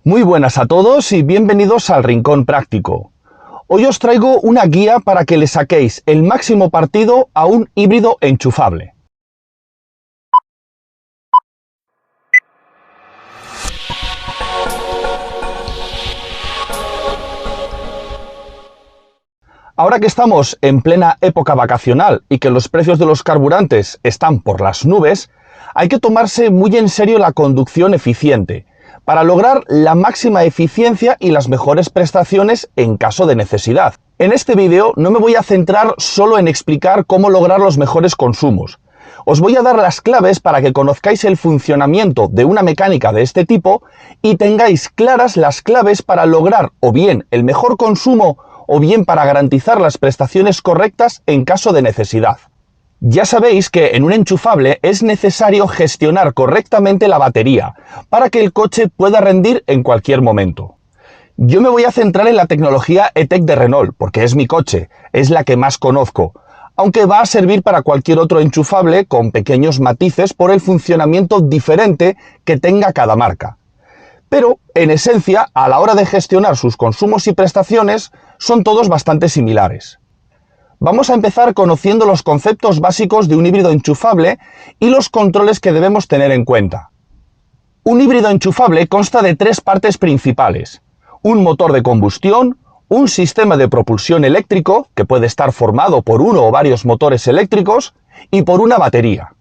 Muy buenas a todos y bienvenidos al Rincón Práctico. Hoy os traigo una guía para que le saquéis el máximo partido a un híbrido enchufable. Ahora que estamos en plena época vacacional y que los precios de los carburantes están por las nubes, hay que tomarse muy en serio la conducción eficiente, para lograr la máxima eficiencia y las mejores prestaciones en caso de necesidad. En este vídeo no me voy a centrar solo en explicar cómo lograr los mejores consumos. Os voy a dar las claves para que conozcáis el funcionamiento de una mecánica de este tipo y tengáis claras las claves para lograr o bien el mejor consumo o bien para garantizar las prestaciones correctas en caso de necesidad. Ya sabéis que en un enchufable es necesario gestionar correctamente la batería para que el coche pueda rendir en cualquier momento. Yo me voy a centrar en la tecnología E-TECH de Renault porque es mi coche, es la que más conozco, aunque va a servir para cualquier otro enchufable con pequeños matices por el funcionamiento diferente que tenga cada marca. Pero, en esencia, a la hora de gestionar sus consumos y prestaciones, son todos bastante similares. Vamos a empezar conociendo los conceptos básicos de un híbrido enchufable y los controles que debemos tener en cuenta. Un híbrido enchufable consta de tres partes principales: un motor de combustión, un sistema de propulsión eléctrico, que puede estar formado por uno o varios motores eléctricos, y por una batería.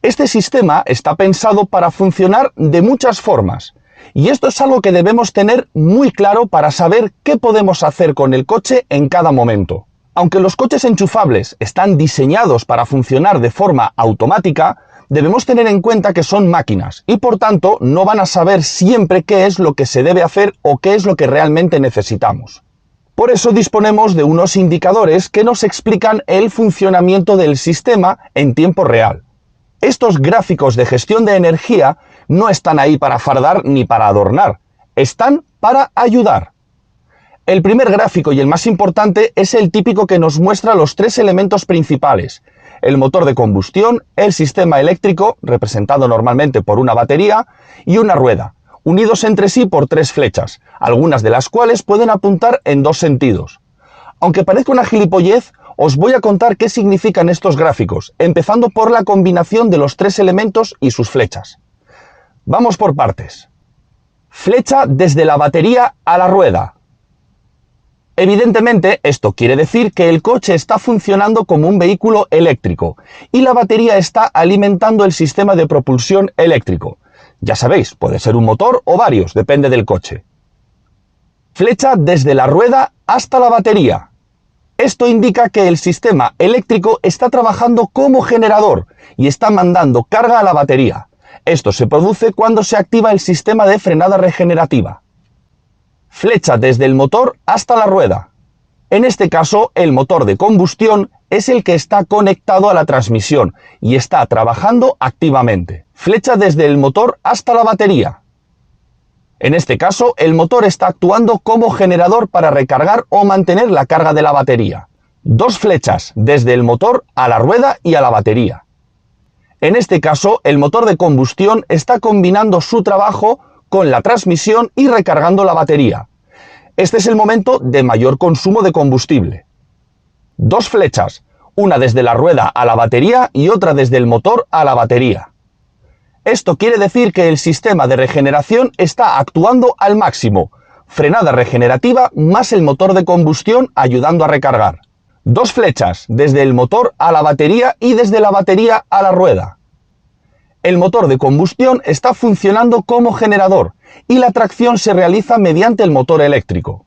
Este sistema está pensado para funcionar de muchas formas, y esto es algo que debemos tener muy claro para saber qué podemos hacer con el coche en cada momento. Aunque los coches enchufables están diseñados para funcionar de forma automática, debemos tener en cuenta que son máquinas y por tanto no van a saber siempre qué es lo que se debe hacer o qué es lo que realmente necesitamos. Por eso disponemos de unos indicadores que nos explican el funcionamiento del sistema en tiempo real. Estos gráficos de gestión de energía no están ahí para fardar ni para adornar, están para ayudar. El primer gráfico y el más importante es el típico que nos muestra los tres elementos principales: el motor de combustión, el sistema eléctrico, representado normalmente por una batería, y una rueda, unidos entre sí por tres flechas, algunas de las cuales pueden apuntar en dos sentidos. Aunque parezca una gilipollez, os voy a contar qué significan estos gráficos, empezando por la combinación de los tres elementos y sus flechas. Vamos por partes. Flecha desde la batería a la rueda. Evidentemente, esto quiere decir que el coche está funcionando como un vehículo eléctrico y la batería está alimentando el sistema de propulsión eléctrico. Ya sabéis, puede ser un motor o varios, depende del coche. Flecha desde la rueda hasta la batería. Esto indica que el sistema eléctrico está trabajando como generador y está mandando carga a la batería. Esto se produce cuando se activa el sistema de frenada regenerativa. Flecha desde el motor hasta la rueda. En este caso, el motor de combustión es el que está conectado a la transmisión y está trabajando activamente. Flecha desde el motor hasta la batería. En este caso, el motor está actuando como generador para recargar o mantener la carga de la batería. Dos flechas desde el motor a la rueda y a la batería. En este caso, el motor de combustión está combinando su trabajo con la transmisión y recargando la batería. Este es el momento de mayor consumo de combustible. Dos flechas, una desde la rueda a la batería y otra desde el motor a la batería. Esto quiere decir que el sistema de regeneración está actuando al máximo. Frenada regenerativa más el motor de combustión ayudando a recargar. Dos flechas desde el motor a la batería y desde la batería a la rueda. El motor de combustión está funcionando como generador y la tracción se realiza mediante el motor eléctrico.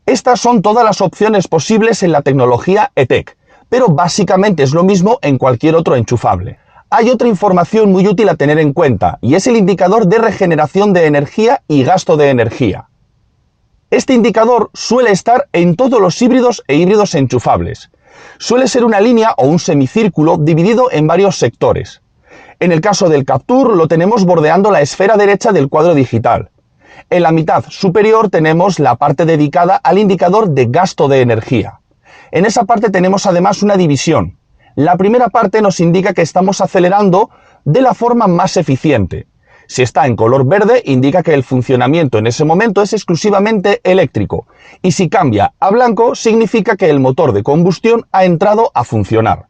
Estas son todas las opciones posibles en la tecnología E-TECH, pero básicamente es lo mismo en cualquier otro enchufable. Hay otra información muy útil a tener en cuenta y es el indicador de regeneración de energía y gasto de energía. Este indicador suele estar en todos los híbridos e híbridos enchufables. Suele ser una línea o un semicírculo dividido en varios sectores. En el caso del Captur lo tenemos bordeando la esfera derecha del cuadro digital. En la mitad superior tenemos la parte dedicada al indicador de gasto de energía. En esa parte tenemos además una división. La primera parte nos indica que estamos acelerando de la forma más eficiente. Si está en color verde, indica que el funcionamiento en ese momento es exclusivamente eléctrico, y si cambia a blanco, significa que el motor de combustión ha entrado a funcionar.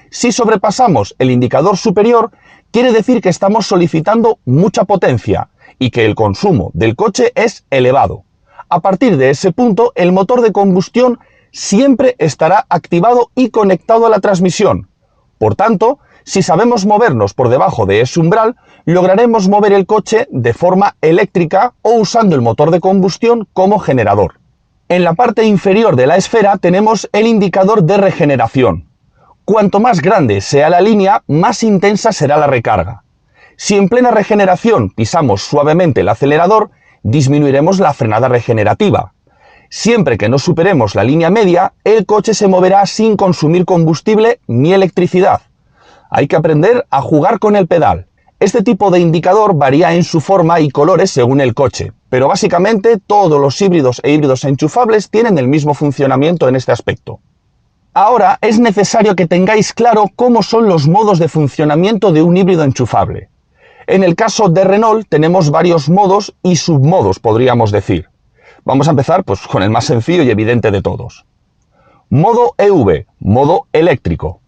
Si sobrepasamos el indicador superior, quiere decir que estamos solicitando mucha potencia y que el consumo del coche es elevado. A partir de ese punto, el motor de combustión siempre estará activado y conectado a la transmisión. Por tanto, si sabemos movernos por debajo de ese umbral, lograremos mover el coche de forma eléctrica o usando el motor de combustión como generador. En la parte inferior de la esfera tenemos el indicador de regeneración. Cuanto más grande sea la línea, más intensa será la recarga. Si en plena regeneración pisamos suavemente el acelerador, disminuiremos la frenada regenerativa. Siempre que no superemos la línea media, el coche se moverá sin consumir combustible ni electricidad. Hay que aprender a jugar con el pedal. Este tipo de indicador varía en su forma y colores según el coche, pero básicamente todos los híbridos e híbridos enchufables tienen el mismo funcionamiento en este aspecto. Ahora es necesario que tengáis claro cómo son los modos de funcionamiento de un híbrido enchufable. En el caso de Renault tenemos varios modos y submodos, podríamos decir. Vamos a empezar con el más sencillo y evidente de todos. Modo EV, modo eléctrico.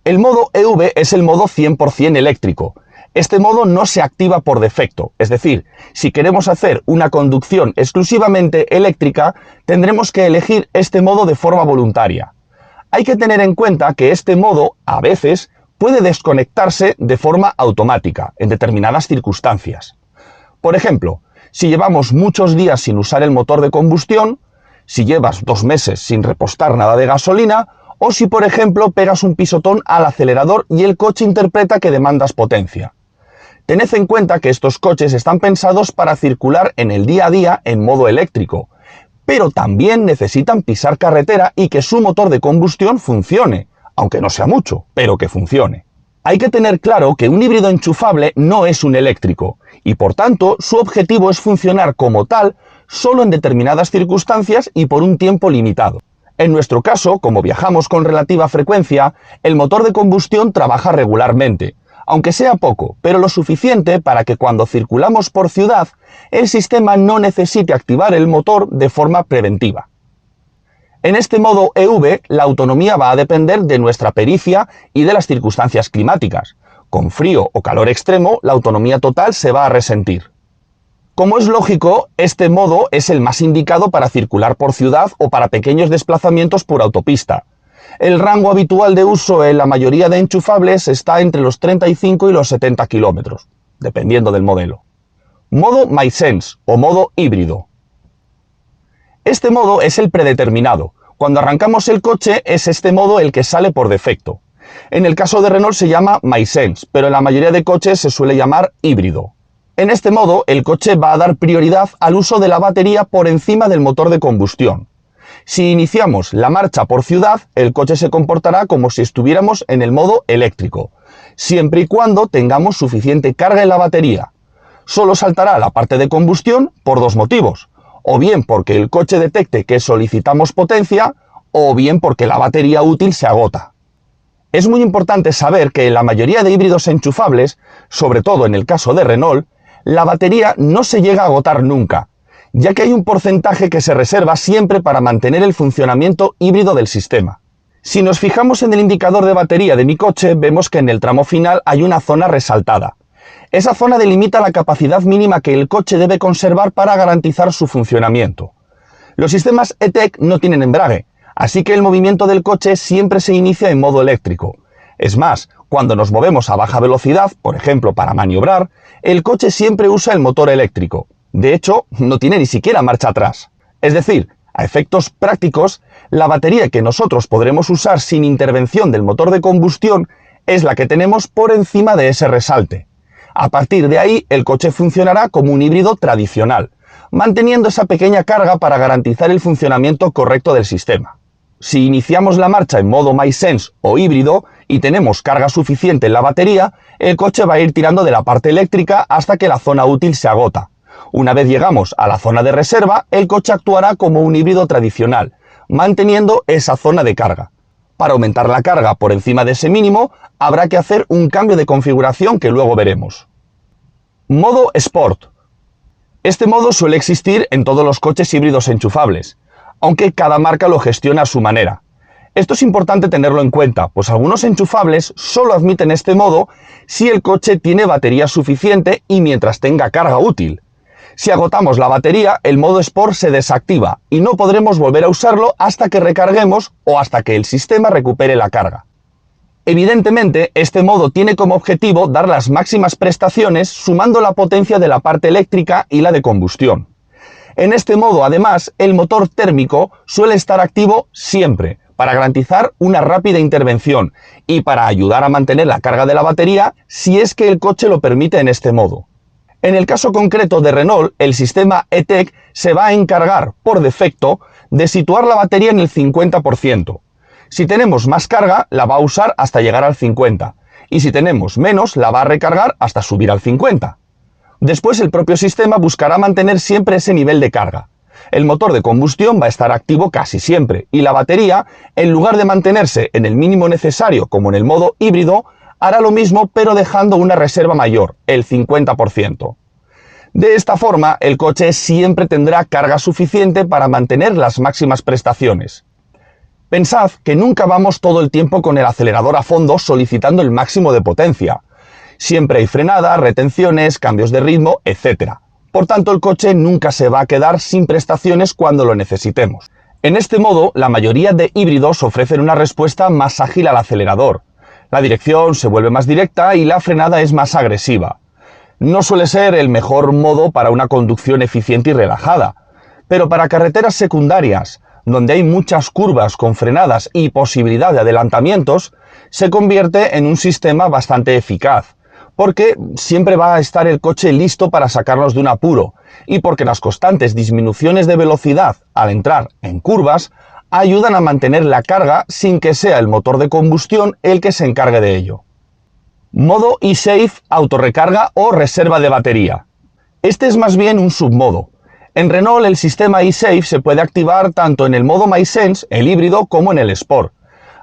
El modo EV es el modo 100% eléctrico. Este modo no se activa por defecto, es decir, si queremos hacer una conducción exclusivamente eléctrica, tendremos que elegir este modo de forma voluntaria. Hay que tener en cuenta que este modo, a veces, puede desconectarse de forma automática, en determinadas circunstancias. Por ejemplo, si llevamos muchos días sin usar el motor de combustión, si llevas 2 meses sin repostar nada de gasolina, o si, por ejemplo, pegas un pisotón al acelerador y el coche interpreta que demandas potencia. Tened en cuenta que estos coches están pensados para circular en el día a día en modo eléctrico, pero también necesitan pisar carretera y que su motor de combustión funcione, aunque no sea mucho, pero que funcione. Hay que tener claro que un híbrido enchufable no es un eléctrico, y por tanto su objetivo es funcionar como tal solo en determinadas circunstancias y por un tiempo limitado. En nuestro caso, como viajamos con relativa frecuencia, el motor de combustión trabaja regularmente, aunque sea poco, pero lo suficiente para que cuando circulamos por ciudad, el sistema no necesite activar el motor de forma preventiva. En este modo EV, la autonomía va a depender de nuestra pericia y de las circunstancias climáticas. Con frío o calor extremo, la autonomía total se va a resentir. Como es lógico, este modo es el más indicado para circular por ciudad o para pequeños desplazamientos por autopista. El rango habitual de uso en la mayoría de enchufables está entre los 35 y los 70 kilómetros, dependiendo del modelo. Modo MySense o modo híbrido. Este modo es el predeterminado. Cuando arrancamos el coche es este modo el que sale por defecto. En el caso de Renault se llama MySense, pero en la mayoría de coches se suele llamar híbrido. En este modo, el coche va a dar prioridad al uso de la batería por encima del motor de combustión. Si iniciamos la marcha por ciudad, el coche se comportará como si estuviéramos en el modo eléctrico, siempre y cuando tengamos suficiente carga en la batería. Solo saltará la parte de combustión por 2 motivos, o bien porque el coche detecte que solicitamos potencia, o bien porque la batería útil se agota. Es muy importante saber que en la mayoría de híbridos enchufables, sobre todo en el caso de Renault, la batería no se llega a agotar nunca, ya que hay un porcentaje que se reserva siempre para mantener el funcionamiento híbrido del sistema. Si nos fijamos en el indicador de batería de mi coche, vemos que en el tramo final hay una zona resaltada. Esa zona delimita la capacidad mínima que el coche debe conservar para garantizar su funcionamiento. Los sistemas E-TECH no tienen embrague, así que el movimiento del coche siempre se inicia en modo eléctrico. Es más, cuando nos movemos a baja velocidad, por ejemplo para maniobrar, el coche siempre usa el motor eléctrico. De hecho, no tiene ni siquiera marcha atrás. Es decir, a efectos prácticos, la batería que nosotros podremos usar sin intervención del motor de combustión es la que tenemos por encima de ese resalte. A partir de ahí, el coche funcionará como un híbrido tradicional, manteniendo esa pequeña carga para garantizar el funcionamiento correcto del sistema. Si iniciamos la marcha en modo MySense o híbrido y tenemos carga suficiente en la batería, el coche va a ir tirando de la parte eléctrica hasta que la zona útil se agota. Una vez llegamos a la zona de reserva, el coche actuará como un híbrido tradicional, manteniendo esa zona de carga. Para aumentar la carga por encima de ese mínimo, habrá que hacer un cambio de configuración que luego veremos. Modo Sport. Este modo suele existir en todos los coches híbridos enchufables, aunque cada marca lo gestiona a su manera. Esto es importante tenerlo en cuenta, pues algunos enchufables solo admiten este modo si el coche tiene batería suficiente y mientras tenga carga útil. Si agotamos la batería, el modo Sport se desactiva y no podremos volver a usarlo hasta que recarguemos o hasta que el sistema recupere la carga. Evidentemente, este modo tiene como objetivo dar las máximas prestaciones sumando la potencia de la parte eléctrica y la de combustión. En este modo, además, el motor térmico suele estar activo siempre, para garantizar una rápida intervención y para ayudar a mantener la carga de la batería si es que el coche lo permite en este modo. En el caso concreto de Renault, el sistema E-Tech se va a encargar, por defecto, de situar la batería en el 50%. Si tenemos más carga, la va a usar hasta llegar al 50%, y si tenemos menos, la va a recargar hasta subir al 50%. Después el propio sistema buscará mantener siempre ese nivel de carga. El motor de combustión va a estar activo casi siempre, y la batería, en lugar de mantenerse en el mínimo necesario como en el modo híbrido, hará lo mismo pero dejando una reserva mayor, el 50%. De esta forma, el coche siempre tendrá carga suficiente para mantener las máximas prestaciones. Pensad que nunca vamos todo el tiempo con el acelerador a fondo solicitando el máximo de potencia. Siempre hay frenadas, retenciones, cambios de ritmo, etc. Por tanto, el coche nunca se va a quedar sin prestaciones cuando lo necesitemos. En este modo, la mayoría de híbridos ofrecen una respuesta más ágil al acelerador. La dirección se vuelve más directa y la frenada es más agresiva. No suele ser el mejor modo para una conducción eficiente y relajada, pero para carreteras secundarias, donde hay muchas curvas con frenadas y posibilidad de adelantamientos, se convierte en un sistema bastante eficaz, porque siempre va a estar el coche listo para sacarnos de un apuro, y porque las constantes disminuciones de velocidad al entrar en curvas ayudan a mantener la carga sin que sea el motor de combustión el que se encargue de ello. Modo eSafe, autorrecarga o reserva de batería. Este es más bien un submodo. En Renault el sistema eSafe se puede activar tanto en el modo MySense, el híbrido, como en el Sport.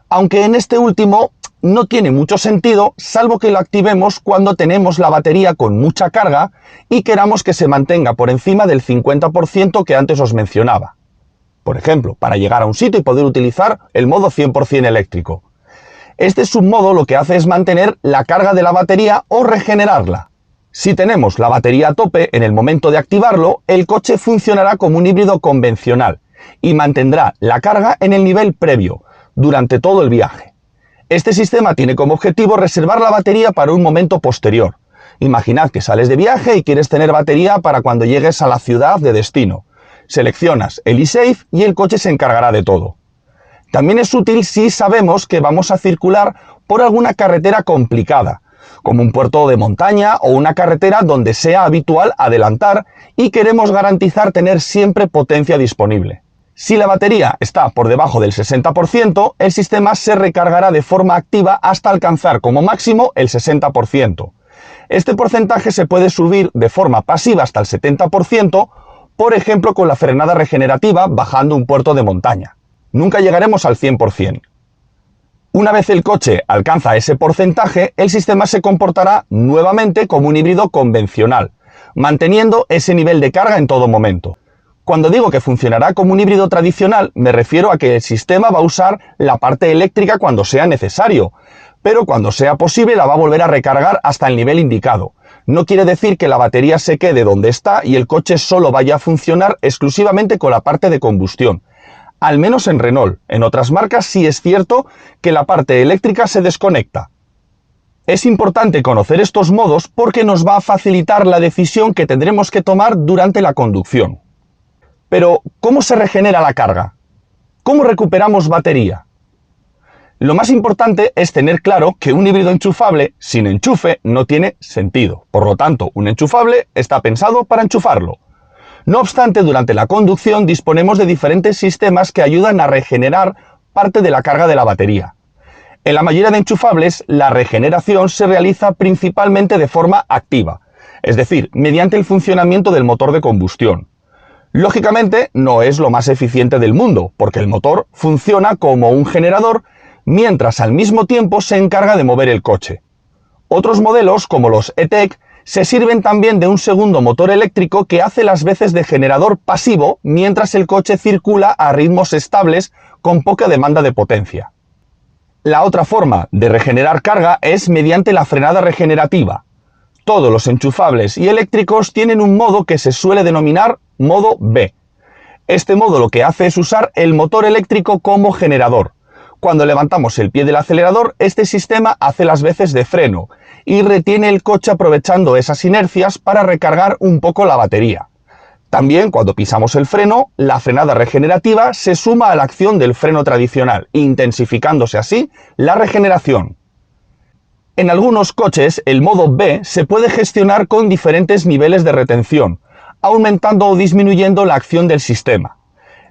Aunque en este último no tiene mucho sentido, salvo que lo activemos cuando tenemos la batería con mucha carga y queramos que se mantenga por encima del 50% que antes os mencionaba. Por ejemplo, para llegar a un sitio y poder utilizar el modo 100% eléctrico. Este submodo lo que hace es mantener la carga de la batería o regenerarla. Si tenemos la batería a tope en el momento de activarlo, el coche funcionará como un híbrido convencional y mantendrá la carga en el nivel previo durante todo el viaje. Este sistema tiene como objetivo reservar la batería para un momento posterior. Imaginad que sales de viaje y quieres tener batería para cuando llegues a la ciudad de destino. Seleccionas el eSafe y el coche se encargará de todo. También es útil si sabemos que vamos a circular por alguna carretera complicada, como un puerto de montaña o una carretera donde sea habitual adelantar y queremos garantizar tener siempre potencia disponible. Si la batería está por debajo del 60%, el sistema se recargará de forma activa hasta alcanzar como máximo el 60%. Este porcentaje se puede subir de forma pasiva hasta el 70%, por ejemplo con la frenada regenerativa bajando un puerto de montaña. Nunca llegaremos al 100%. Una vez el coche alcanza ese porcentaje, el sistema se comportará nuevamente como un híbrido convencional, manteniendo ese nivel de carga en todo momento. Cuando digo que funcionará como un híbrido tradicional, me refiero a que el sistema va a usar la parte eléctrica cuando sea necesario, pero cuando sea posible la va a volver a recargar hasta el nivel indicado. No quiere decir que la batería se quede donde está y el coche solo vaya a funcionar exclusivamente con la parte de combustión. Al menos en Renault. En otras marcas sí es cierto que la parte eléctrica se desconecta. Es importante conocer estos modos porque nos va a facilitar la decisión que tendremos que tomar durante la conducción. Pero, ¿cómo se regenera la carga? ¿Cómo recuperamos batería? Lo más importante es tener claro que un híbrido enchufable sin enchufe no tiene sentido. Por lo tanto, un enchufable está pensado para enchufarlo. No obstante, durante la conducción disponemos de diferentes sistemas que ayudan a regenerar parte de la carga de la batería. En la mayoría de enchufables, la regeneración se realiza principalmente de forma activa, es decir, mediante el funcionamiento del motor de combustión. Lógicamente, no es lo más eficiente del mundo, porque el motor funciona como un generador, mientras al mismo tiempo se encarga de mover el coche. Otros modelos, como los E-Tech, Se sirven también de un segundo motor eléctrico que hace las veces de generador pasivo mientras el coche circula a ritmos estables con poca demanda de potencia. La otra forma de regenerar carga es mediante la frenada regenerativa. Todos los enchufables y eléctricos tienen un modo que se suele denominar modo B. Este modo lo que hace es usar el motor eléctrico como generador. Cuando levantamos el pie del acelerador, este sistema hace las veces de freno y retiene el coche aprovechando esas inercias para recargar un poco la batería. También, cuando pisamos el freno, la frenada regenerativa se suma a la acción del freno tradicional, intensificándose así la regeneración. En algunos coches, el modo B se puede gestionar con diferentes niveles de retención, aumentando o disminuyendo la acción del sistema,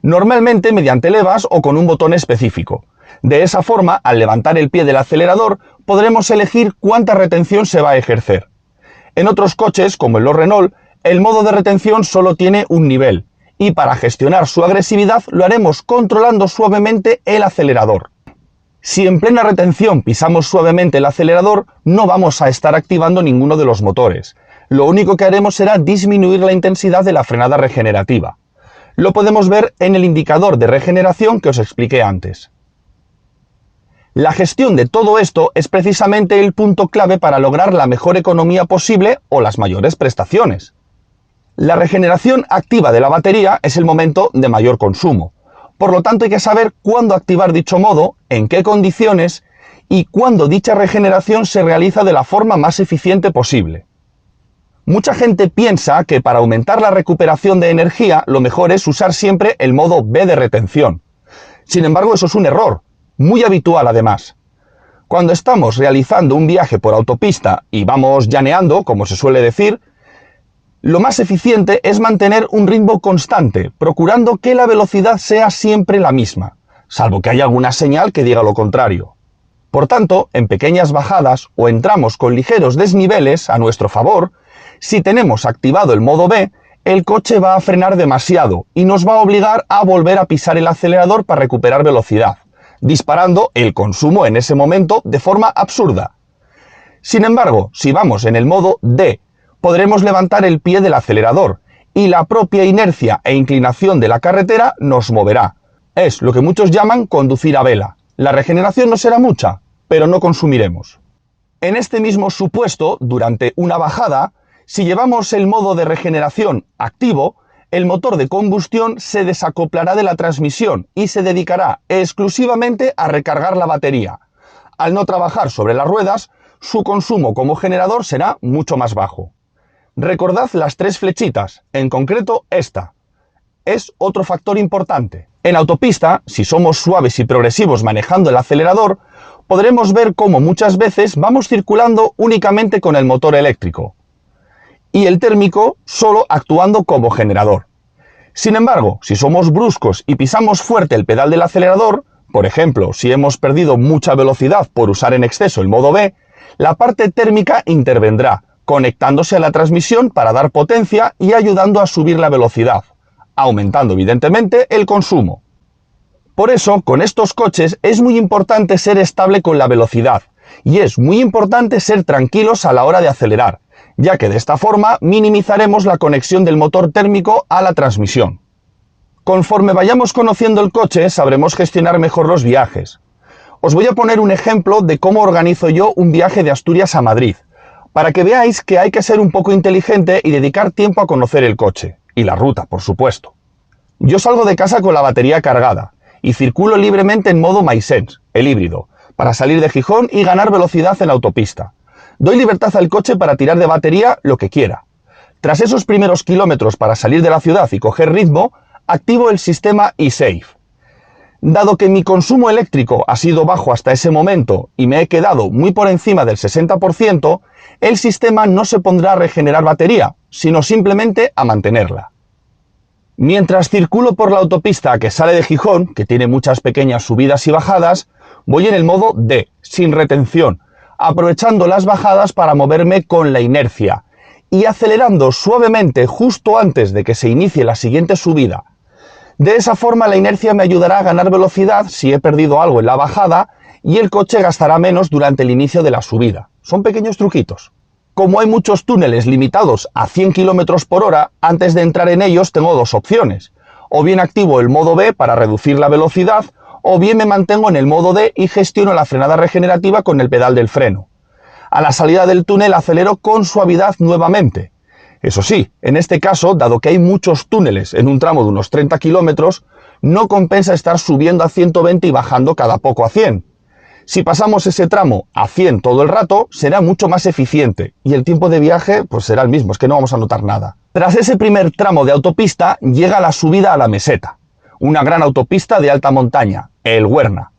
normalmente mediante levas o con un botón específico. De esa forma, al levantar el pie del acelerador, podremos elegir cuánta retención se va a ejercer. En otros coches, como en los Renault, el modo de retención solo tiene un nivel, y para gestionar su agresividad lo haremos controlando suavemente el acelerador. Si en plena retención pisamos suavemente el acelerador, no vamos a estar activando ninguno de los motores. Lo único que haremos será disminuir la intensidad de la frenada regenerativa. Lo podemos ver en el indicador de regeneración que os expliqué antes. La gestión de todo esto es precisamente el punto clave para lograr la mejor economía posible o las mayores prestaciones. La regeneración activa de la batería es el momento de mayor consumo. Por lo tanto, hay que saber cuándo activar dicho modo, en qué condiciones y cuándo dicha regeneración se realiza de la forma más eficiente posible. Mucha gente piensa que para aumentar la recuperación de energía lo mejor es usar siempre el modo B de retención. Sin embargo, eso es un error, muy habitual además. Cuando estamos realizando un viaje por autopista y vamos llaneando, como se suele decir, lo más eficiente es mantener un ritmo constante, procurando que la velocidad sea siempre la misma, salvo que haya alguna señal que diga lo contrario. Por tanto, en pequeñas bajadas o en tramos con ligeros desniveles a nuestro favor, si tenemos activado el modo B, el coche va a frenar demasiado y nos va a obligar a volver a pisar el acelerador para recuperar velocidad, disparando el consumo en ese momento de forma absurda. Sin embargo, si vamos en el modo D, podremos levantar el pie del acelerador y la propia inercia e inclinación de la carretera nos moverá. Es lo que muchos llaman conducir a vela. La regeneración no será mucha, pero no consumiremos. En este mismo supuesto, durante una bajada, si llevamos el modo de regeneración activo, el motor de combustión se desacoplará de la transmisión y se dedicará exclusivamente a recargar la batería. Al no trabajar sobre las ruedas, su consumo como generador será mucho más bajo. Recordad las 3 flechitas, en concreto esta. Es otro factor importante. En autopista, si somos suaves y progresivos manejando el acelerador, podremos ver cómo muchas veces vamos circulando únicamente con el motor eléctrico y el térmico solo actuando como generador. Sin embargo, si somos bruscos y pisamos fuerte el pedal del acelerador, por ejemplo, si hemos perdido mucha velocidad por usar en exceso el modo B, la parte térmica intervendrá, conectándose a la transmisión para dar potencia y ayudando a subir la velocidad, aumentando evidentemente el consumo. Por eso, con estos coches es muy importante ser estable con la velocidad y es muy importante ser tranquilos a la hora de acelerar, ya que de esta forma minimizaremos la conexión del motor térmico a la transmisión. Conforme vayamos conociendo el coche, sabremos gestionar mejor los viajes. Os voy a poner un ejemplo de cómo organizo yo un viaje de Asturias a Madrid, para que veáis que hay que ser un poco inteligente y dedicar tiempo a conocer el coche, y la ruta, por supuesto. Yo salgo de casa con la batería cargada, y circulo libremente en modo MySense, el híbrido, para salir de Gijón y ganar velocidad en la autopista. Doy libertad al coche para tirar de batería lo que quiera. Tras esos primeros kilómetros para salir de la ciudad y coger ritmo, activo el sistema eSafe. Dado que mi consumo eléctrico ha sido bajo hasta ese momento y me he quedado muy por encima del 60%, el sistema no se pondrá a regenerar batería, sino simplemente a mantenerla. Mientras circulo por la autopista que sale de Gijón, que tiene muchas pequeñas subidas y bajadas, voy en el modo D, sin retención, aprovechando las bajadas para moverme con la inercia y acelerando suavemente justo antes de que se inicie la siguiente subida. De esa forma la inercia me ayudará a ganar velocidad si he perdido algo en la bajada y el coche gastará menos durante el inicio de la subida. Son pequeños truquitos. Como hay muchos túneles limitados a 100 km por hora, antes de entrar en ellos tengo dos opciones. O bien activo el modo B para reducir la velocidad, o bien me mantengo en el modo D y gestiono la frenada regenerativa con el pedal del freno. A la salida del túnel acelero con suavidad nuevamente. Eso sí, en este caso, dado que hay muchos túneles en un tramo de unos 30 kilómetros, no compensa estar subiendo a 120 y bajando cada poco a 100. Si pasamos ese tramo a 100 todo el rato, será mucho más eficiente y el tiempo de viaje pues será el mismo, es que no vamos a notar nada. Tras ese primer tramo de autopista llega la subida a la meseta, una gran autopista de alta montaña, el Huerna.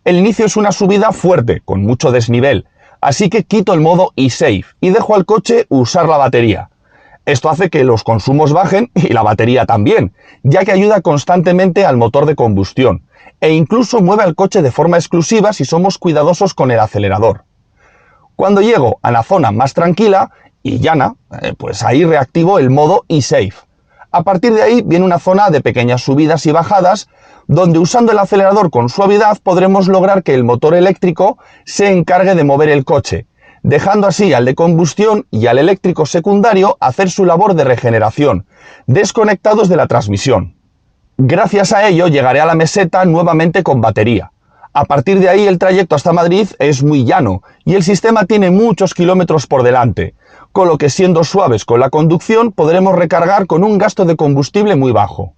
El inicio es una subida fuerte, con mucho desnivel, así que quito el modo eSafe y dejo al coche usar la batería. Esto hace que los consumos bajen y la batería también, ya que ayuda constantemente al motor de combustión e incluso mueve al coche de forma exclusiva si somos cuidadosos con el acelerador. Cuando llego a la zona más tranquila y llana, pues ahí reactivo el modo eSafe. A partir de ahí viene una zona de pequeñas subidas y bajadas, donde usando el acelerador con suavidad podremos lograr que el motor eléctrico se encargue de mover el coche, dejando así al de combustión y al eléctrico secundario hacer su labor de regeneración, desconectados de la transmisión. Gracias a ello llegaré a la meseta nuevamente con batería. A partir de ahí el trayecto hasta Madrid es muy llano y el sistema tiene muchos kilómetros por delante, con lo que siendo suaves con la conducción podremos recargar con un gasto de combustible muy bajo.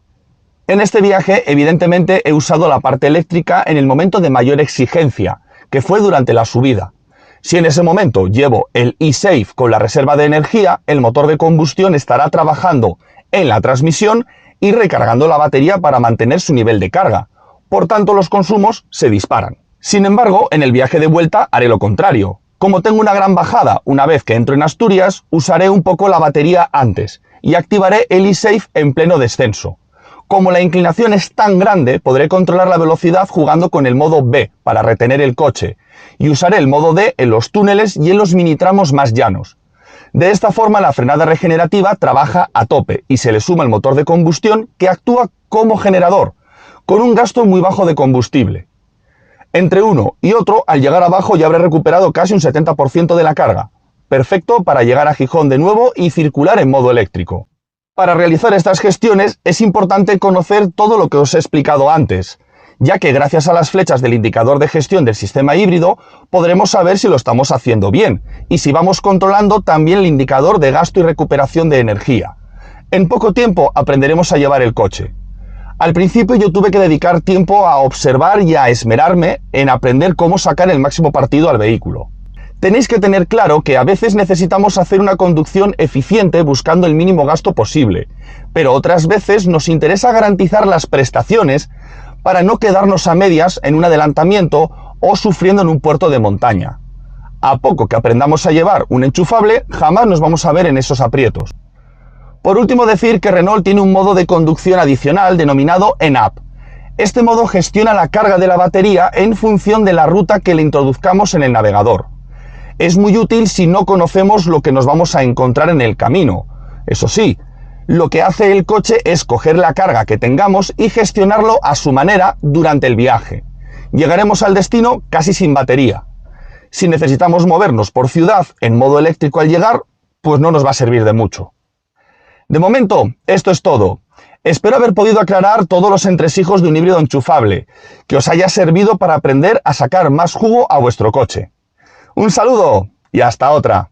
En este viaje evidentemente he usado la parte eléctrica en el momento de mayor exigencia, que fue durante la subida. Si en ese momento llevo el eSafe con la reserva de energía, el motor de combustión estará trabajando en la transmisión y recargando la batería para mantener su nivel de carga. Por tanto, los consumos se disparan. Sin embargo, en el viaje de vuelta haré lo contrario. Como tengo una gran bajada una vez que entro en Asturias, usaré un poco la batería antes y activaré el eSafe en pleno descenso. Como la inclinación es tan grande, podré controlar la velocidad jugando con el modo B para retener el coche y usaré el modo D en los túneles y en los minitramos más llanos. De esta forma la frenada regenerativa trabaja a tope y se le suma el motor de combustión que actúa como generador, con un gasto muy bajo de combustible. Entre uno y otro, al llegar abajo ya habré recuperado casi un 70% de la carga. Perfecto para llegar a Gijón de nuevo y circular en modo eléctrico. Para realizar estas gestiones es importante conocer todo lo que os he explicado antes, ya que gracias a las flechas del indicador de gestión del sistema híbrido podremos saber si lo estamos haciendo bien y si vamos controlando también el indicador de gasto y recuperación de energía. En poco tiempo aprenderemos a llevar el coche. Al principio yo tuve que dedicar tiempo a observar y a esmerarme en aprender cómo sacar el máximo partido al vehículo. Tenéis que tener claro que a veces necesitamos hacer una conducción eficiente buscando el mínimo gasto posible, pero otras veces nos interesa garantizar las prestaciones para no quedarnos a medias en un adelantamiento o sufriendo en un puerto de montaña. A poco que aprendamos a llevar un enchufable, jamás nos vamos a ver en esos aprietos. Por último, decir que Renault tiene un modo de conducción adicional denominado ENAP. Este modo gestiona la carga de la batería en función de la ruta que le introduzcamos en el navegador. Es muy útil si no conocemos lo que nos vamos a encontrar en el camino. Eso sí, lo que hace el coche es coger la carga que tengamos y gestionarlo a su manera durante el viaje. Llegaremos al destino casi sin batería. Si necesitamos movernos por ciudad en modo eléctrico al llegar, pues no nos va a servir de mucho. De momento, esto es todo. Espero haber podido aclarar todos los entresijos de un híbrido enchufable, que os haya servido para aprender a sacar más jugo a vuestro coche. Un saludo y hasta otra.